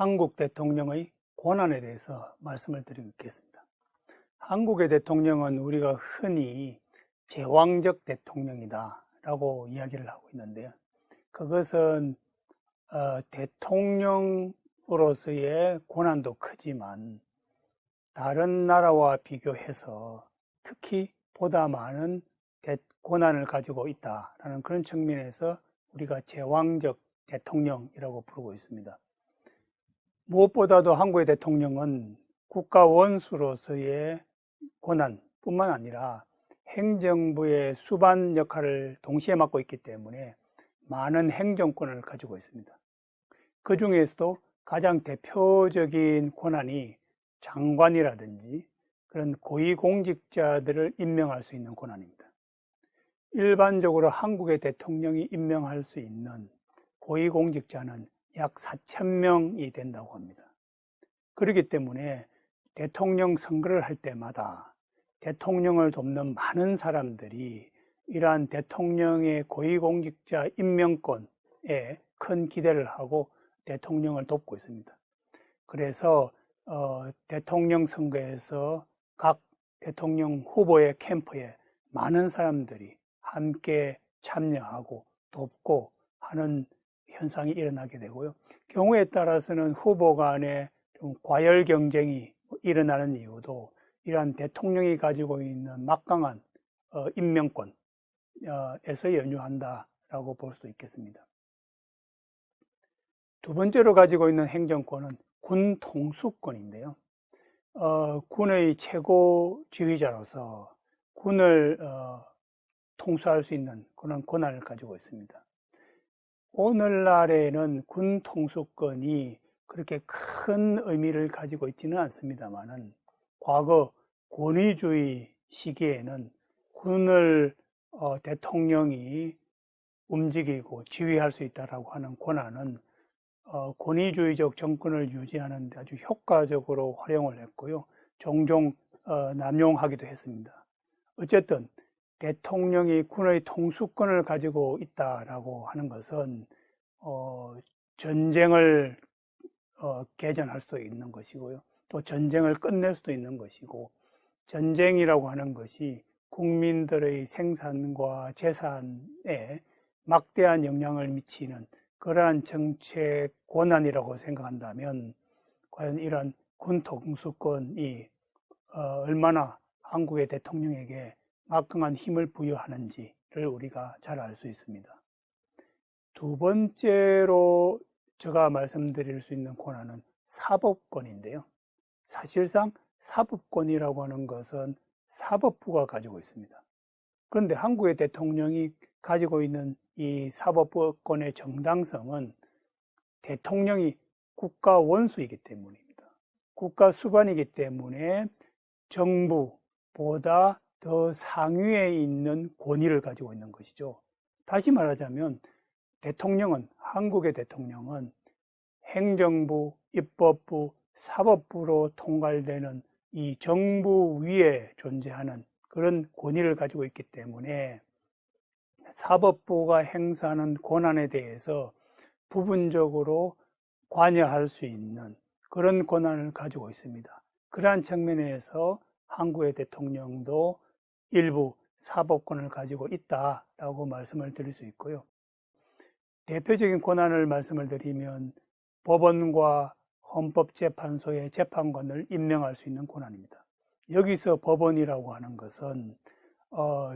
한국 대통령의 권한에 대해서 말씀을 드리겠습니다. 한국의 대통령은 우리가 흔히 제왕적 대통령이다 라고 이야기를 하고 있는데요. 그것은 대통령으로서의 권한도 크지만 다른 나라와 비교해서 특히 보다 많은 권한을 가지고 있다라는 그런 측면에서 우리가 제왕적 대통령이라고 부르고 있습니다. 무엇보다도 한국의 대통령은 국가 원수로서의 권한뿐만 아니라 행정부의 수반 역할을 동시에 맡고 있기 때문에 많은 행정권을 가지고 있습니다. 그 중에서도 가장 대표적인 권한이 장관이라든지 그런 고위공직자들을 임명할 수 있는 권한입니다. 일반적으로 한국의 대통령이 임명할 수 있는 고위공직자는 약 4,000명이 된다고 합니다. 그렇기 때문에 대통령 선거를 할 때마다 대통령을 돕는 많은 사람들이 이러한 대통령의 고위공직자 임명권에 큰 기대를 하고 대통령을 돕고 있습니다. 그래서 대통령 선거에서 각 대통령 후보의 캠프에 많은 사람들이 함께 참여하고 돕고 하는 현상이 일어나게 되고요. 경우에 따라서는 후보 간에 좀 과열 경쟁이 일어나는 이유도 이러한 대통령이 가지고 있는 막강한 임명권에서 연유한다라고 볼 수도 있겠습니다. 두 번째로 가지고 있는 행정권은 군 통수권인데요. 군의 최고 지휘자로서 군을 통수할 수 있는 그런 권한을 가지고 있습니다. 오늘날에는 군 통수권이 그렇게 큰 의미를 가지고 있지는 않습니다만은 과거 권위주의 시기에는 군을 대통령이 움직이고 지휘할 수 있다라고 하는 권한은 권위주의적 정권을 유지하는 데 아주 효과적으로 활용을 했고요. 종종 남용하기도 했습니다. 어쨌든 대통령이 군의 통수권을 가지고 있다라고 하는 것은 전쟁을 개전할 수도 있는 것이고요. 또 전쟁을 끝낼 수도 있는 것이고, 전쟁이라고 하는 것이 국민들의 생산과 재산에 막대한 영향을 미치는 그러한 정책 권한이라고 생각한다면 과연 이러한 군 통수권이 얼마나 한국의 대통령에게 막강한 힘을 부여하는지를 우리가 잘 알 수 있습니다. 두 번째로 제가 말씀드릴 수 있는 권한은 사법권인데요. 사실상 사법권이라고 하는 것은 사법부가 가지고 있습니다. 그런데 한국의 대통령이 가지고 있는 이 사법권의 정당성은 대통령이 국가 원수이기 때문입니다. 국가 수반이기 때문에 정부보다 더 상위에 있는 권위를 가지고 있는 것이죠. 다시 말하자면 한국의 대통령은 행정부, 입법부, 사법부로 통괄되는 이 정부 위에 존재하는 그런 권위를 가지고 있기 때문에 사법부가 행사하는 권한에 대해서 부분적으로 관여할 수 있는 그런 권한을 가지고 있습니다. 그러한 측면에서 한국의 대통령도 일부 사법권을 가지고 있다라고 말씀을 드릴 수 있고요. 대표적인 권한을 말씀을 드리면 법원과 헌법재판소의 재판관을 임명할 수 있는 권한입니다. 여기서 법원이라고 하는 것은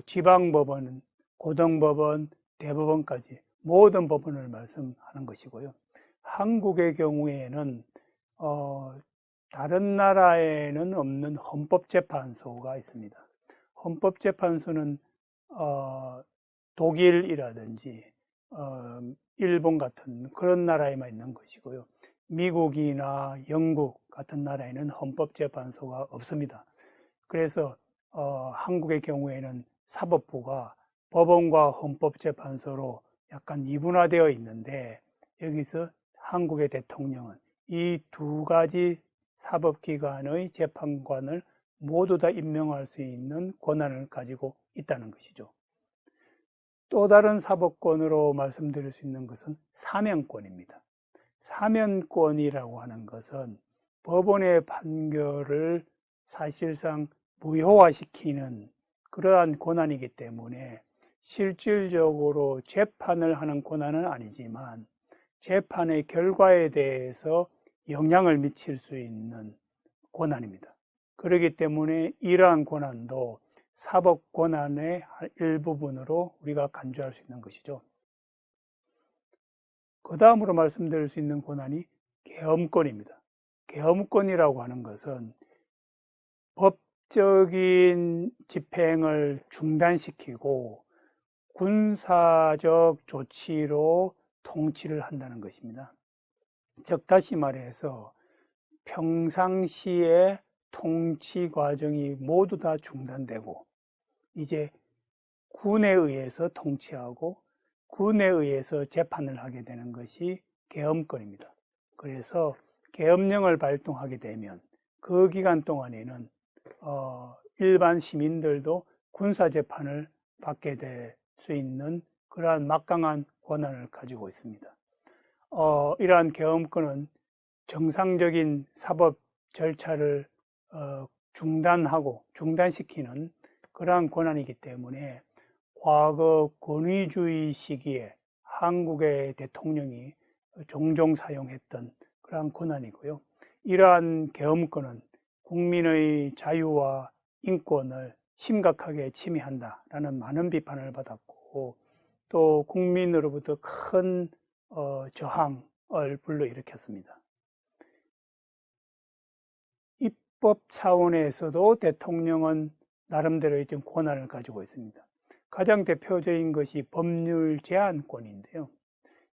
지방법원, 고등법원, 대법원까지 모든 법원을 말씀하는 것이고요. 한국의 경우에는 다른 나라에는 없는 헌법재판소가 있습니다. 헌법재판소는 독일이라든지 일본 같은 그런 나라에만 있는 것이고요. 미국이나 영국 같은 나라에는 헌법재판소가 없습니다. 그래서 한국의 경우에는 사법부가 법원과 헌법재판소로 약간 이분화되어 있는데, 여기서 한국의 대통령은 이 두 가지 사법기관의 재판관을 모두 다 임명할 수 있는 권한을 가지고 있다는 것이죠. 또 다른 사법권으로 말씀드릴 수 있는 것은 사면권입니다. 사면권이라고 하는 것은 법원의 판결을 사실상 무효화시키는 그러한 권한이기 때문에 실질적으로 재판을 하는 권한은 아니지만 재판의 결과에 대해서 영향을 미칠 수 있는 권한입니다. 그렇기 때문에 이러한 권한도 사법 권한의 일부분으로 우리가 간주할 수 있는 것이죠. 그 다음으로 말씀드릴 수 있는 권한이 계엄권입니다. 계엄권이라고 하는 것은 법적인 집행을 중단시키고 군사적 조치로 통치를 한다는 것입니다. 즉 다시 말해서 평상시에 통치 과정이 모두 다 중단되고 이제 군에 의해서 통치하고 군에 의해서 재판을 하게 되는 것이 계엄권입니다. 그래서 계엄령을 발동하게 되면 그 기간 동안에는 일반 시민들도 군사재판을 받게 될 수 있는 그러한 막강한 권한을 가지고 있습니다. 이러한 계엄권은 정상적인 사법 절차를 중단시키는 그러한 권한이기 때문에 과거 권위주의 시기에 한국의 대통령이 종종 사용했던 그러한 권한이고요. 이러한 계엄권은 국민의 자유와 인권을 심각하게 침해한다라는 많은 비판을 받았고 또 국민으로부터 큰 저항을 불러일으켰습니다. 입법 차원에서도 대통령은 나름대로의 좀 권한을 가지고 있습니다. 가장 대표적인 것이 법률 제한권인데요.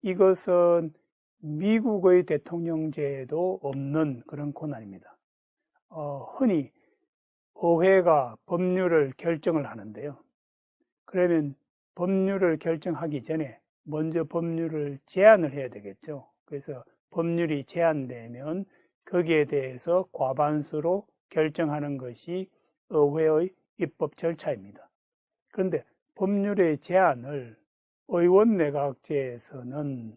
이것은 미국의 대통령제에도 없는 그런 권한입니다. 흔히 의회가 법률을 결정을 하는데요. 그러면 법률을 결정하기 전에 먼저 법률을 제안을 해야 되겠죠. 그래서 법률이 제안되면 거기에 대해서 과반수로 결정하는 것이 의회의 입법 절차입니다. 그런데 법률의 제안을 의원 내각제에서는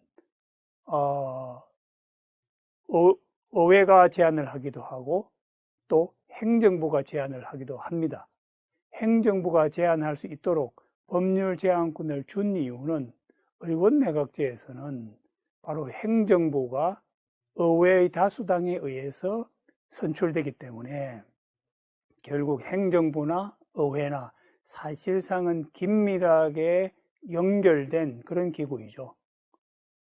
의회가 제안을 하기도 하고 또 행정부가 제안을 하기도 합니다. 행정부가 제안할 수 있도록 법률 제안권을 준 이유는 의원 내각제에서는 바로 행정부가 의회의 다수당에 의해서 선출되기 때문에 결국 행정부나 의회나 사실상은 긴밀하게 연결된 그런 기구이죠.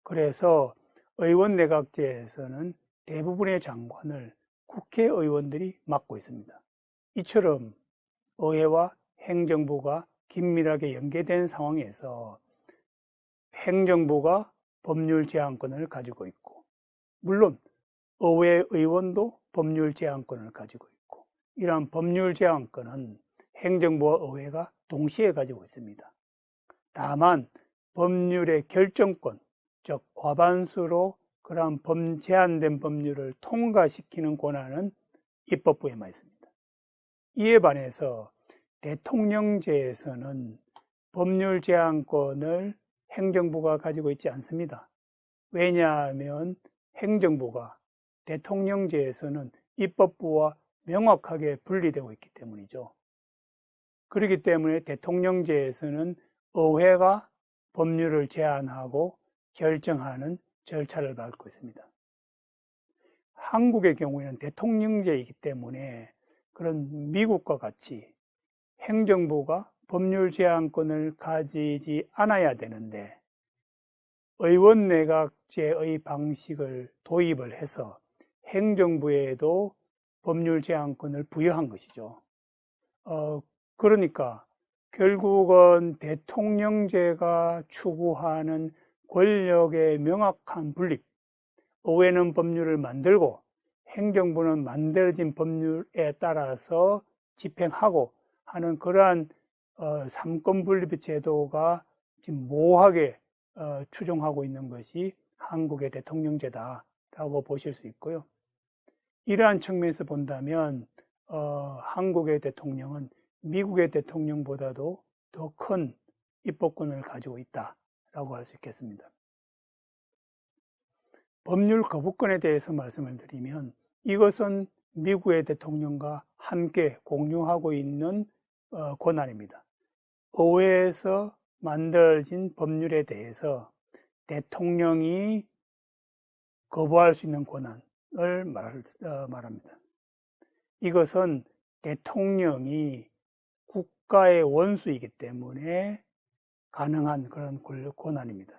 그래서 의원 내각제에서는 대부분의 장관을 국회의원들이 맡고 있습니다. 이처럼 의회와 행정부가 긴밀하게 연계된 상황에서 행정부가 법률 제안권을 가지고 있고 물론 의회 의원도 법률 제안권을 가지고 있고 이러한 법률 제안권은 행정부와 의회가 동시에 가지고 있습니다. 다만 법률의 결정권, 즉 과반수로 그러한 제안된 법률을 통과시키는 권한은 입법부에만 있습니다. 이에 반해서 대통령제에서는 법률 제안권을 행정부가 가지고 있지 않습니다. 왜냐하면 행정부가 대통령제에서는 입법부와 명확하게 분리되고 있기 때문이죠. 그렇기 때문에 대통령제에서는 의회가 법률을 제안하고 결정하는 절차를 밟고 있습니다. 한국의 경우에는 대통령제이기 때문에 그런 미국과 같이 행정부가 법률 제안권을 가지지 않아야 되는데 의원 내각제의 방식을 도입을 해서 행정부에도 법률 제안권을 부여한 것이죠. 그러니까 결국은 대통령제가 추구하는 권력의 명확한 분립, 의회는 법률을 만들고 행정부는 만들어진 법률에 따라서 집행하고 하는 그러한 삼권 분립 제도가 지금 모호하게 추종하고 있는 것이 한국의 대통령제다라고 보실 수 있고요. 이러한 측면에서 본다면 한국의 대통령은 미국의 대통령보다도 더 큰 입법권을 가지고 있다라고 할 수 있겠습니다. 법률 거부권에 대해서 말씀을 드리면 이것은 미국의 대통령과 함께 공유하고 있는 권한입니다. 의회에서 만들어진 법률에 대해서 대통령이 거부할 수 있는 권한을 말합니다. 이것은 대통령이 국가의 원수이기 때문에 가능한 그런 권한입니다.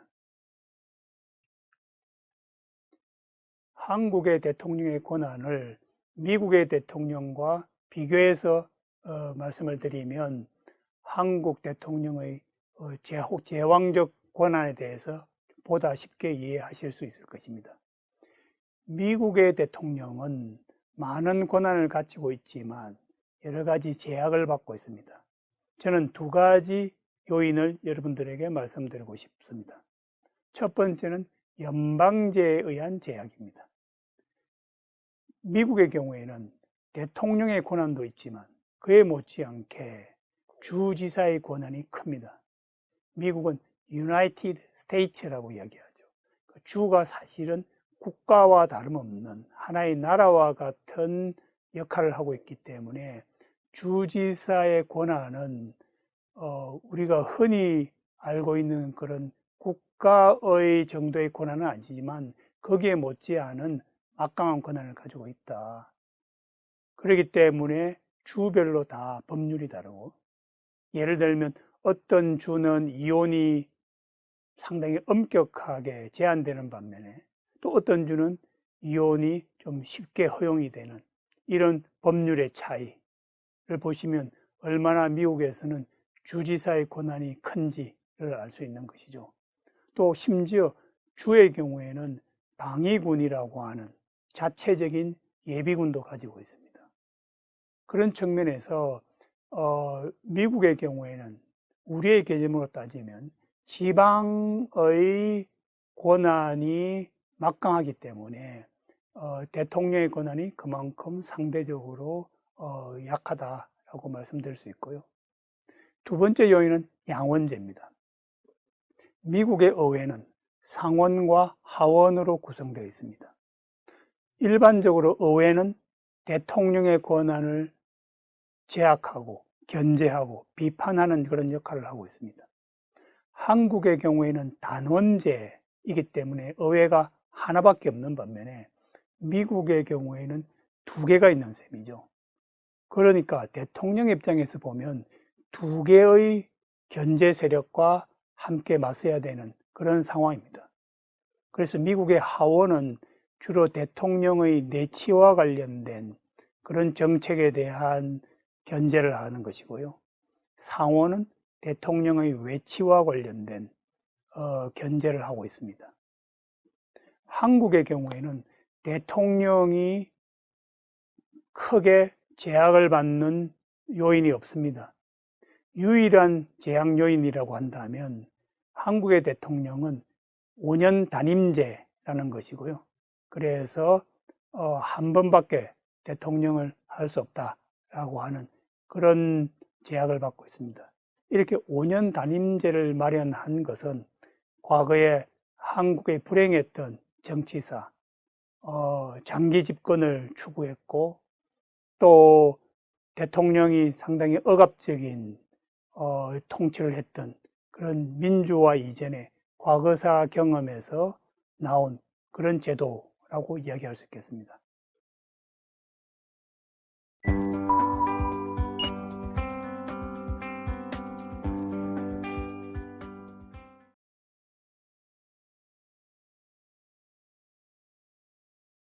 한국의 대통령의 권한을 미국의 대통령과 비교해서 말씀을 드리면 한국 대통령의 제왕적 권한에 대해서 보다 쉽게 이해하실 수 있을 것입니다. 미국의 대통령은 많은 권한을 가지고 있지만 여러 가지 제약을 받고 있습니다. 저는 두 가지 요인을 여러분들에게 말씀드리고 싶습니다. 첫 번째는 연방제에 의한 제약입니다. 미국의 경우에는 대통령의 권한도 있지만 그에 못지않게 주지사의 권한이 큽니다. 미국은 United States라고 이야기하죠. 주가 사실은 국가와 다름없는 하나의 나라와 같은 역할을 하고 있기 때문에 주지사의 권한은 우리가 흔히 알고 있는 그런 국가의 정도의 권한은 아니지만 거기에 못지않은 막강한 권한을 가지고 있다. 그렇기 때문에 주별로 다 법률이 다르고, 예를 들면 어떤 주는 이혼이 상당히 엄격하게 제한되는 반면에 또 어떤 주는 이혼이 좀 쉽게 허용이 되는 이런 법률의 차이를 보시면 얼마나 미국에서는 주지사의 권한이 큰지를 알 수 있는 것이죠. 또 심지어 주의 경우에는 방위군이라고 하는 자체적인 예비군도 가지고 있습니다. 그런 측면에서 미국의 경우에는 우리의 개념으로 따지면 지방의 권한이 막강하기 때문에 대통령의 권한이 그만큼 상대적으로 약하다라고 말씀드릴 수 있고요. 두 번째 요인은 양원제입니다. 미국의 의회는 상원과 하원으로 구성되어 있습니다. 일반적으로 의회는 대통령의 권한을 제약하고 견제하고 비판하는 그런 역할을 하고 있습니다. 한국의 경우에는 단원제이기 때문에 의회가 하나밖에 없는 반면에 미국의 경우에는 두 개가 있는 셈이죠. 그러니까 대통령 입장에서 보면 두 개의 견제 세력과 함께 맞서야 되는 그런 상황입니다. 그래서 미국의 하원은 주로 대통령의 내치와 관련된 그런 정책에 대한 견제를 하는 것이고요. 상원은 대통령의 외치와 관련된 견제를 하고 있습니다. 한국의 경우에는 대통령이 크게 제약을 받는 요인이 없습니다. 유일한 제약 요인이라고 한다면 한국의 대통령은 5년 단임제라는 것이고요. 그래서 한 번밖에 대통령을 할 수 없다라고 하는 그런 제약을 받고 있습니다. 이렇게 5년 단임제를 마련한 것은 과거에 한국에 불행했던 정치사, 장기 집권을 추구했고 또 대통령이 상당히 억압적인 통치를 했던 그런 민주화 이전의 과거사 경험에서 나온 그런 제도라고 이야기할 수 있겠습니다.